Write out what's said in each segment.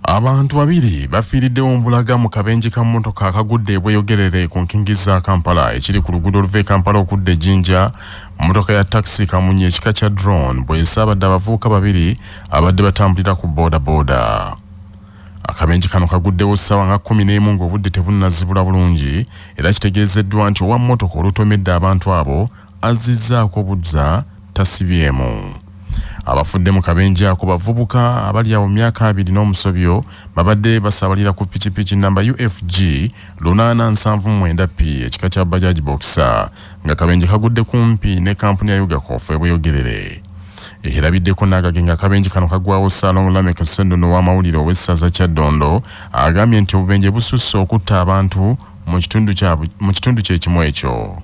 Abantu babiri bafiliddewo mbulaga mu kabenje ka mmotoka akagudde ebweyogerere ku nkingi za Kampala ekiri ku luguudo oluva e Kampala okudda Jinja. Mmotoka ya taxi kamunye ekika kya drone bw'esaabadde abavubuka babiri abadde batambulira ku boda. Akabenje kano kaguddewo ssaawa nga 11 ng'obudde tebunnazibula bulungi era kitegeezeddwa nti owa mmotoka olutomedde abantu abo azzizzaako obuzza tasibyemu. Abafudde mu kabenje ako bavubuka abali awo myaka 2 n'omusobyo babadde basaabalira ku pikipiki namba UFG 879P ekika kya Bajaj Boxer nga kabenje kagudde kumpi ne kampuni ya Yugakofu ebweyogerere. Erabiddeko n'agagenga akabenje kano kagwawo Salong Lamek Sendono w'amawulire ow'essaza Kyaddondo agambye nti obubenje bususse okutta abantu mu kitundu kyekimu ekyo.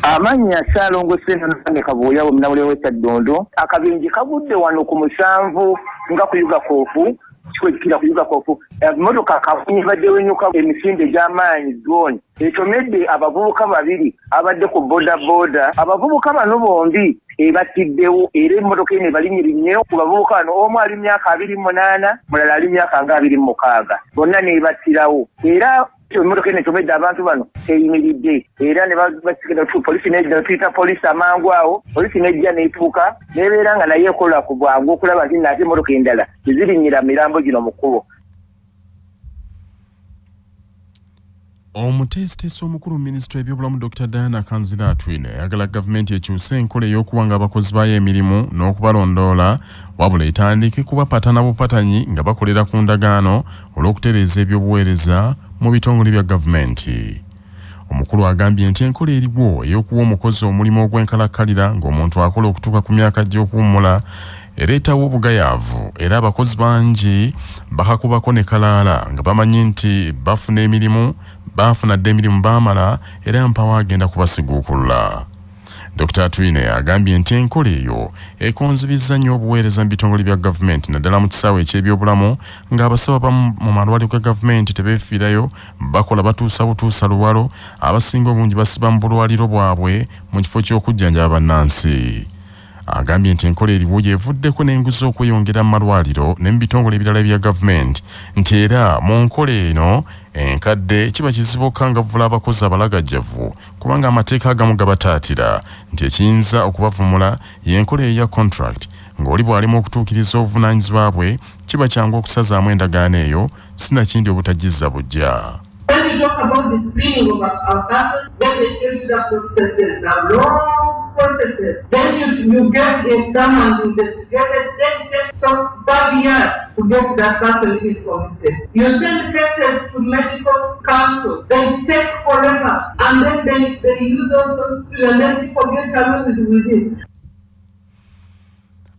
Amanya Salongo Sendono Kabuya omunawule w'Kyaddondo akabenje kagudde wano ku musanvu nga ku Yugakofu kikwekira ku Yugakofu motoka kafunye badde wenyuka emisinde gy'amaanyi drone Ettomedde abavubuka babiri abadde ku boda abavubuka bano bombi batiddewo era emmotoka ene balinnyinnyo ku bavubuka bano omu ali myaka 28 mulala ali myaka 26 bonna ne battirawo era emmotoka ene Ettomedde abantu bano eyimiridde era ne basikira polisi n'ejja tuyita polisi amangu awo polisi n'ejja n'etuuka n'ebeera nga naye ekola ku bwangu okulaba nti naate emmotoka endala tezirinnyira mirambo gino mu kkubo. Omuteesiteesi omukulu minisitule ebyobulamu Dr. Diana Kanzira Atwine ayagala gavumenti ekyuse enkola ey'okuwanga abakozi baayo emirimu n'okubalondoola wabula etandike kubapatana bupatanyi nga bakolera ku ndagaano olw'okutereeza ebyobuweereza mu bitongole bya gavumenti. Omukulu agambye nti enkola eriwo ey'okuwa omukozi omulimu ogw'enkalakkalira ng'omuntu akola okutuuka ku myaka gy'okuwummula ereetawo obugayaavu era abakozi bangi bakakubako ne kalaala nga bamanyi nti bafuna dde emirimu baamala era mpawo agenda kubasiguukulula. Dr. Atwine agambye nti enkola eyo ekonzibizza nnyo obuweereza mu bitongole bya gavumenti naddala mu kisaawe eky'ebyobulamu ng'abasawo abamu mu malwaliro ga gavumenti tebeefiirayo bakola batuusa butuusa luwalo abasinga obungi basiba mu bulwaliro bwabwe mu kifo ky'okujjanjaba bannansi. Agambye nti enkola eriwo yevuddeko n'enguzi okweyongera mu malwaliro ne mu bitongole ebirala bya gavumenti nti era mu nkola eno enkadde kiba kizibu okukangavvula abakozi abalagajjavu kubanga amateeka agamu gabataatira nti ekiyinza okubavumula y'enkola eya contract ng'oli bw'alimu okutuukiriza obuvunaanyizibwa bwe kiba kyangu okusazaamu endagaano eyo sinakindi obutagizza bujja. When you talk about the screening of a person, then they tell you the processes are long processes. Then you get someone investigated, then it takes some 5 years to get that person even convicted. You send cases to medical council, they take forever, and then they use also and then people get away with it.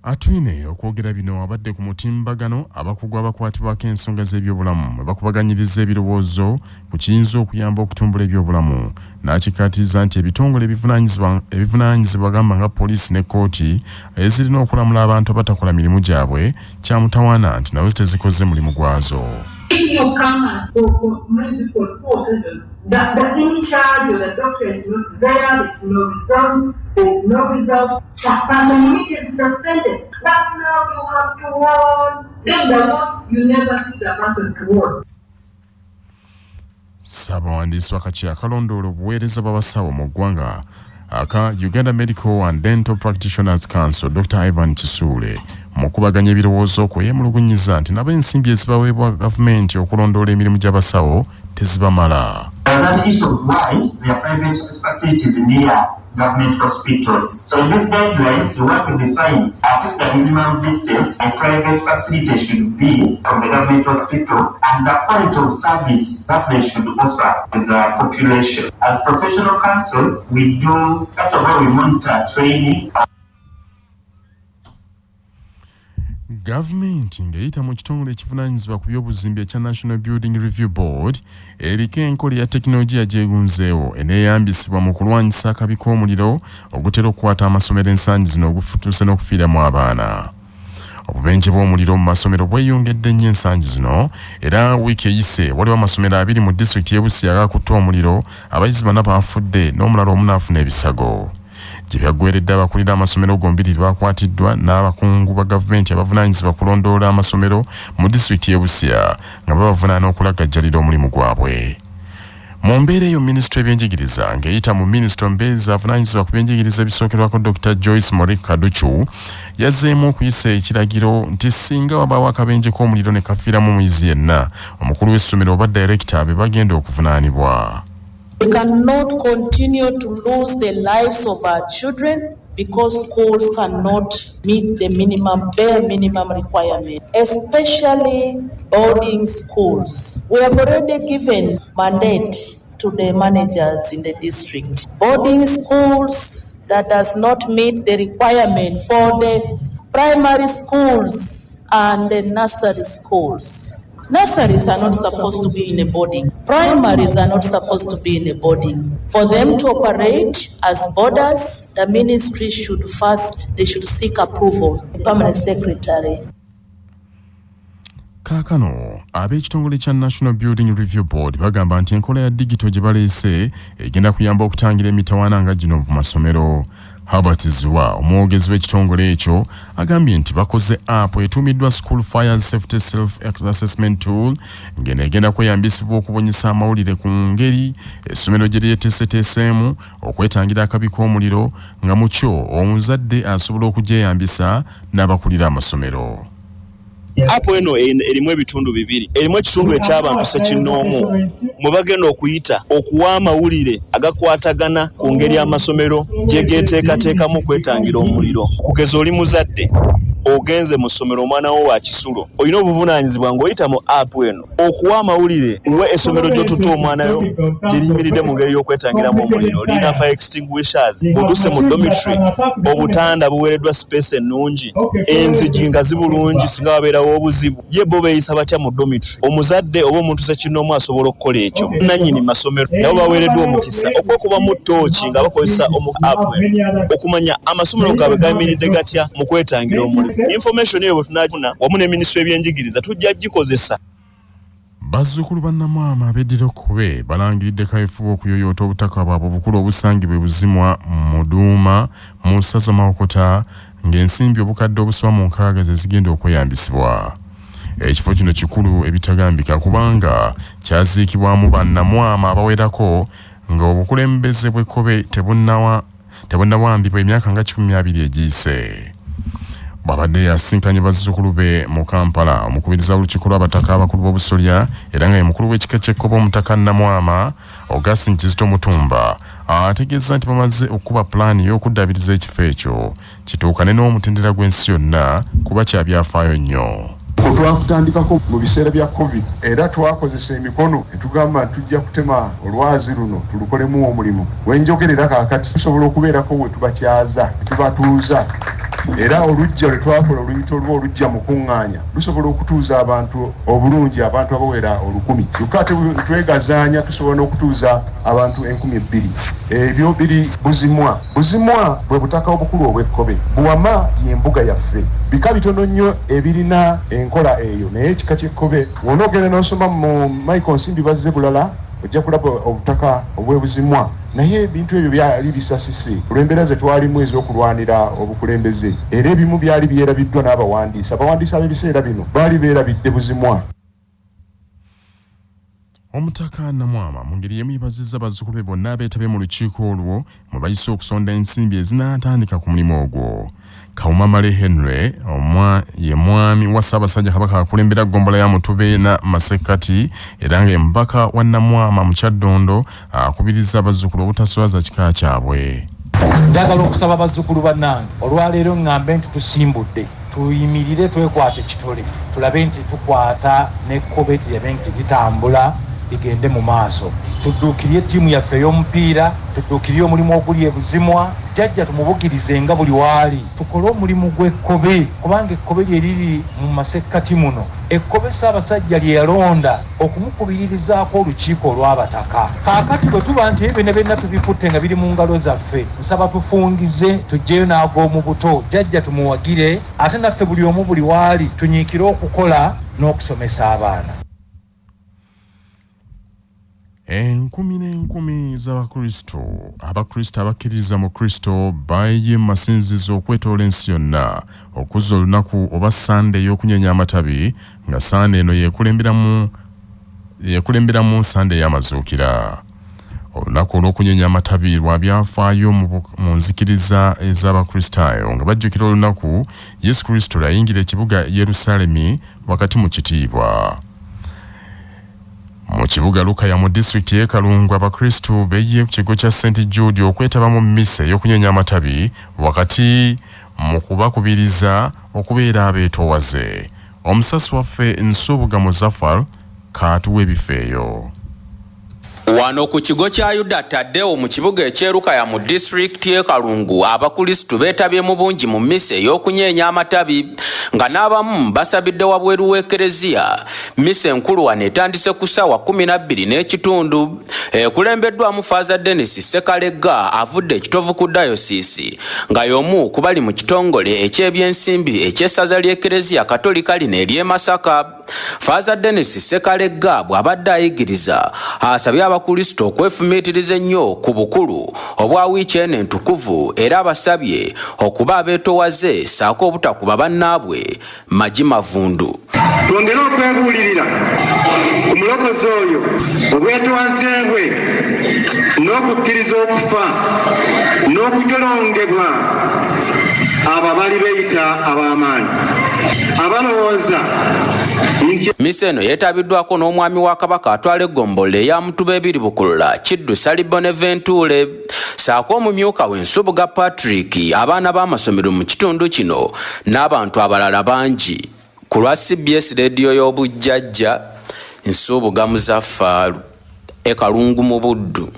Atwine okwogera bino abadde ku mutimbagano abakugu abakwatibwako ensonga z'ebyobulamu bakubaganyiriza ebirowoozo ku kiyinza okuyamba okutumbula ebyobulamu n'akikkaatiriza nti ebitongole ebivunaanyizibwa gamba nga poliisi ne kkooti ezirina okulamula abantu abatakola mirimu gyabwe kyamutawaana nti nawe tezikoze mulimu gwazo. The in charge or the doctor is not there, there is no result, that person immediately suspended. But now you have to warn, then the warn, you never see the person to warn. Ssaabawandiisi w'akakiiko akalondoola obuweereza bw'abasawo mu ggwanga aka Uganda Medical and Dental Practitioners Council Dr. Ivan Kisuule mu kubaganya ebirowoozo kwe yeemulugunyiza nti nabo ensimbi ezibaweebwa gavumenti okulondoola emirimu gy'abasawo tezibamala. That is why there are private facilities near government hospitals. So in these guidelines, we want to define at least the minimum distance a private facility should be from the government hospital and the quality of service that they should offer to the population. As professional councils, we do, first of all, we monitor training. Gavumenti ng'eyita mu kitongole ekivunaanyizibwa ku by'obuzimbi ekya National Building Review Board eriko enkola ya tekinologiya gyegunzeewo eneeyambisibwa mu kulwanyisa akabi k'omuliro ogutera okukwata amasomero ensangi zino ogufutuuse n'okufiiramu abaana. Obubenje bw'omuliro mu masomero bweyongedde nnyo ensangi zino era wiiki eyise waliwo amasomero 2 mu disitulikiti y'e Busia agakutte omuliro abayizi 4 bafudde n'omulala omu n'afuna ebisago. Gye byaggweredde abakulira amasomero gombiri bakwatiddwa n'abakungu ba gavumenti abavunaanyizibwa kulondoola amasomero mu disitulikiti y'e Busia nga babavunaana okulagajjalira omulimu gwabwe. Mu mbeera eyo minisitule y'ebyenjigiriza ng'eyita mu minisitule omubeezi avunaanyizibwa ku byenjigiriza ebisookerwako Dr. Joyce Morik Kaduchu yazzeemu okuyisa ekiragiro nti singa wabaawo akabenje k'omuliro ne kafiiramu omuyizi yenna omukulu w'essomero oba director be bagenda okuvunaanibwa. We cannot continue to lose the lives of our children because schools cannot meet the bare minimum requirement, especially boarding schools. We have already given mandate to the managers in the district. Boarding schools that does not meet the requirement for the primary schools and the nursery schools. Nurseries are not supposed to be in a boarding. Primaries are not supposed to be in a boarding. For them to operate as boarders, the ministry should seek approval. The permanent secretary. Kaakano ab'ekitongole kya National Building Review Board bagamba nti enkola ya digito gye baleese egenda kuyamba okutangira emitawaana nga gino mu masomero. Herbert Ziwa omwogezi w'ekitongole ekyo agambye nti bakoze app etuumiddwa School Fire Safety Self-Assessment Tool ng'eno egenda kweyambisibwa okubonyesa amawulire ku ngeri essomero gye lyeteeseteeseemu okwetangira akabi k'omuliro nga mu kyo omuzadde asobola okugyeyambisa n'abakulira amasomero. Apo eno erimu ebitundu bibiri. Erimu ekitundu eky'abantu ssekinnoomu mwe bagenda okuyita okuwa amawulire agakwatagana ku ngeri y'amasomero gye geeteekateekamu okwetangira omuliro. Kugeza oli muzadde ogenze mu ssomero omwana wo wa kisulo olina obuvunaanyizibwa ng'oyita mu app eno okuwa amawulire we essomero gy'otuta omwana yo gye liyimiridde mu ngeri y'okwetangiramu omuliro. Olina fire extinguishers, bw'otuuse mu dormitory obutanda buweereddwa space ennungi, enzigi nga zibulungi singa wabeerawo obuzibu. Ye bo beeyisa batya mu dormitory? Omuzadde oba omuntu ssekinnoomu asobola okukola ekyo. Nannyini masomero nabo baweereddwa omukisa okwekuba mu ttooki nga bakozesa app eno okumanya amasomero gaabwe gayimiridde gatya mu kwetangira omuliro. Information eyo tunajuna wamu ne minisitule y'ebyenjigiriza tujja gikozesa. Bazzukulu bannamwama abeddira okube balangiridde kaweefube okuyoyoota obutaka bwabwe obukulu obusangibwe buzimwa mu Duuma mu ssaza Mawokota ng'ensimbi obukadde obusoba mu 6 ze zigenda okweyambisibwa. Ekifo kino kikulu ebitagambika kubanga kyaziikibwamu bannamwama abawerako nga obukulembeze bw'ekkobe tebunnawambibwa emyaka nga 12 egiyise. Babadde yasinkanye bazzukulu be mu Kampala omukubiriza olukiiko lw'abataka abakulu b'obusolya era nga ye mukulu w'ekika ky'ekkobe omutaka Namwama Augustin Kizito Mutumba ategeeza nti bamaze okuba pulaani y'okuddaabiriza ekifo ekyo kituukane n'omutendera gw'ensi yonna kuba kyabyafaayo nnyo. Twakutandikako mu biseera bya COVID era twakozesa emikono etugamba tujja kutema olwazi luno tulukolemu omulimu. Wenjogerera kaakati tusobola okubeerako we tubakyaza tubatuuza era olujja lwe twakola oluyito olwo olujja mu kuŋŋaanya lusobola okutuuza abantu obulungi abantu abawera 1000. Kyokka twegazaanya tusobola n'okutuuza abantu 2000. Ebyo biri Buzimwa. Buzimwa bwe butaka obukulu obw'ekkobe. Buwama y'embuga yaffe. Bika bitono nnyo ebirina enkola eyo naye ekika ky'ekkobe w'onoogenda n'osoma mu Michael Nsimbi bazze bulala ojja kulaba obutaka obw'Ebuzimwa naye ebintu ebyo byali bisasise olw'embeera ze twalimu ez'okulwanira obukulembeze era ebimu byali byerabiddwa n'abawandiisi ab'ebiseera bino baali beerabidde Buzimwa. Omutaka Namwama mu ngeri yemu yabazizza bazzukulu be bonna abeetabye mu lukiiko olwo mwe bayise okusonda ensimbi ezinaatandika ku mulimu ogwo. Kawuma Male Henry ye mwami wa Ssaabasajja Kabaka akulembera ggombolola ya Mutubeena Masekati era nga embaka wa Namwama mu Kyaddondo akubiriza abazzukulu obutaswaza kika kyabwe. Njagala okusaba bazzukulu bannange olwaleero ŋŋambe nti tusimbudde tuyimirire twekwate kitole tulabe nti tukwata n'ekkobe tirabe nti zitambula bigende mu maaso. Tudduukirye ttiimu yaffe ey'omupiira, tudduukirye omulimu oguli ebuzimwa, jjajja tumubugirize nga buli waali. Tukole omulimu gw'ekkobe, kubanga ekkobe lye liri mu masekkati muno. Ekkobe Ssaabasajja lye yalonda okumukubiririzaako olukiiko olw'abataka. Kaakati bwe tuba nti ebyo ne byonna tubikutte nga biri mu ngalo zaffe, nsaba tufungize tuggyeyo n'ag'omu buto, jjajja tumuwagire, ate naffe buli omu buli waali tunyiikire okukola n'okusomesa abaana. Enkumi n'enkumi z'Abakristo abakkiririza mu Kristo baayye mu masinzizo okwetoola ensi yonna okuzza olunaku oba Sande ey'okunyenya amatabi, nga Sande eno yeekulemberamu Sande y'amazuukira. Olunaku olw'okunyenya amatabi lwa byafaayo mu nzikiriza ez'Abakristaayo, nga bajjukira olunaku Yesu Kristo yayingira ekibuga Yerusaalemi wakati mu kitiibwa. Mu kibuga Lukaya mu disitulikiti y'e Kalungu, Abakristo beeyiye ku kigo kya St. Jude okwetaba mu mmisa ey'okunyenya amatabi wakati mu kubakubiriza okubeera abeetoowaze. Omusasi waffe Nsubuga Muzaffar kaatuwa ebifeeyo. Wano ku kigo kya Yuda Taddewo mu kibuga eky'Erukaya mu disitulikiti y'e Kalungu, Abakristo beetabye mu bungi mu mmisa ey'okunyeenya amatabi, nga n'abamu basabidde wabweru w'Ekereziya. Mmisa enkulu wano etandise ku ssaawa 12:30, ekulembeddwamu Faaza Dennis Sekalegga avudde ekitovu ku dayosiisi, nga y'omu ku bali mu kitongole eky'ebyensimbi eky'essaza ly'Ekereziya Katolika lino ery'e Masaka. Faaza Dennis Sekalegga bw'abadde ayigiriza asabye Abakristo okwefumiitiriza ennyo ku bukulu obwa wiiki eno entukuvu, era abasabye okuba abeetoowaze ssaako obutakuba bannaabwe magi mavundu. Twongere okwebuulirira omulokozi oyo obwetoowaze bwe n'okukkiriza okufa n'okutolongebwa abo bali beeyita ab'amaanyi abalowooza. Mmisa eno yeetabiddwako n'omwami wa Kabaka atwala eggombolola eya Mutuba ebiri Bukulula Kiddu Sali Bonaventure, ssaako omumyuka we Nsubuga Patrick, abaana b'amasomero mu kitundu kino n'abantu abalala bangi. Ku lwa CBS Radio y'obujjajja, Nsubuga Muzaffar, e Kalungu mu Buddu.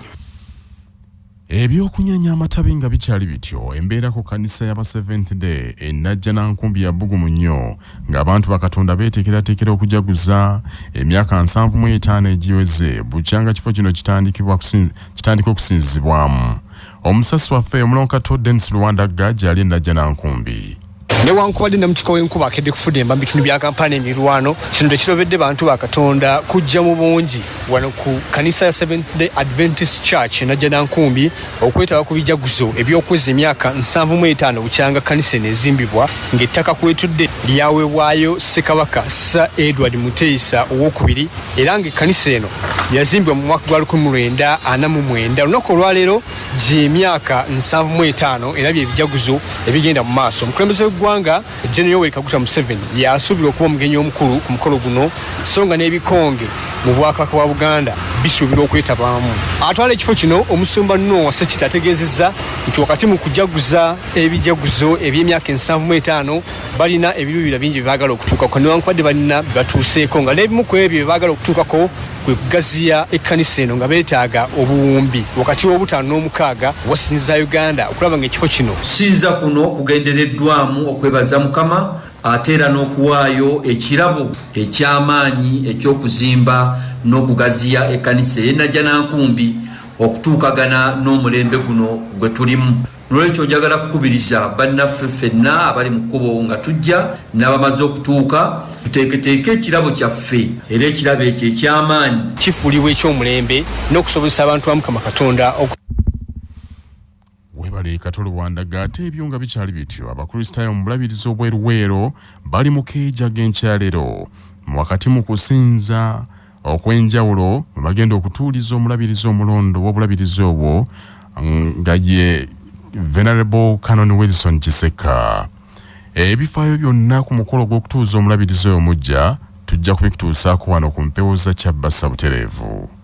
Ebyokunyenya amatabi nga bikyali bityo, embeera ku kanisa y'aba Seventh Day enajja na nkumbi ya bbugumu nnyo, ng'abantu bakatonda beeteekerateekera okujaguza emyaka 75 egiweze bukyanga kifo kino kitandika okusinzibwamu. Omusasi waffe Omulonkato Dennis Luwandagga gyali enajja na nkumbi. Newankubadde Namutika w'enkuba akedde kufudemba mu bitundu bya kampani emirwano, kino tekirobedde bantu ba Katonda kujja mu bungi wano ku kanisa ya Seventh Day Adventist Church enajja na nkumbi okwetaba ku bijaguzo ebyokweza emyaka 75 bukyanga kanisa enezimbibwa, ng'ettaka kwetudde lyaweebwayo Ssekabaka Sir Edward Muteesa II, era ng'ekkanisa eno yazimbibwa mu mwaka gwa 1949. Olunaku olwaleero gy'emyaka 75 era by'ebijaguzo ebigenda mu maaso. Omukulembeze w'eggwanga General Yoweri Kaguta Museveni yasuubirwa okuba omugenyi omukulu ku mukolo guno, so nga n'ebikonge mu Bwakabaka bwa Buganda bisuubirwa okwetabamu. Atwala ekifo kino Omusumba Noah Ssekiti ategeezezza nti wakati mu kujaguza ebijaguzo eby'emyaka 75 balina ebiruubira bingi bye baagala okutuukako, newankubadde balina batuuseeko, nga n'ebimu ku ebyo bye baagala okutuukako kwe kugaziya ekkanisa eno nga beetaaga obuwumbi wakati w'obutaano n'omukaaga wasinza Uganda okulaba ng'ekifo kino sinza kuno kugendereddwamu okwebaza Mukama ate era n'okuwaayo ekirabo eky'amaanyi eky'okuzimba n'okugaziya ekkanisa y'enajja na nkumbi okutuukagana n'omulembe guno gwe tulimu. Nolwekyo njagala kukubiriza bannaffe ffenna abali mu kkubo nga tujja n'abamaze okutuuka tuteeketeeke ekirabo kyaffe, era ekirabo ekyo eky'amaanyi kifuulibwa eky'omulembe n'okusobozesa abantu ba Mukama Katonda. Webale Katolo Wandaga ate ebyo nga bikyali bityo, Abakristaayo mu bulabirizi obweruweero bali mu keeja g'enkyalero wakati mu kusinza okw'enjawulo bagenda okutuuliza omulabirizi omulondo w'obulabirizi obwo nga ye Venerable Canon Wilson Kiseka. Ebifaayo byonna ku mukolo gw'okutuuza omulabirizi omujja tujja kubikutuusaako wano ku mpewo za Kyabasa Butereevu.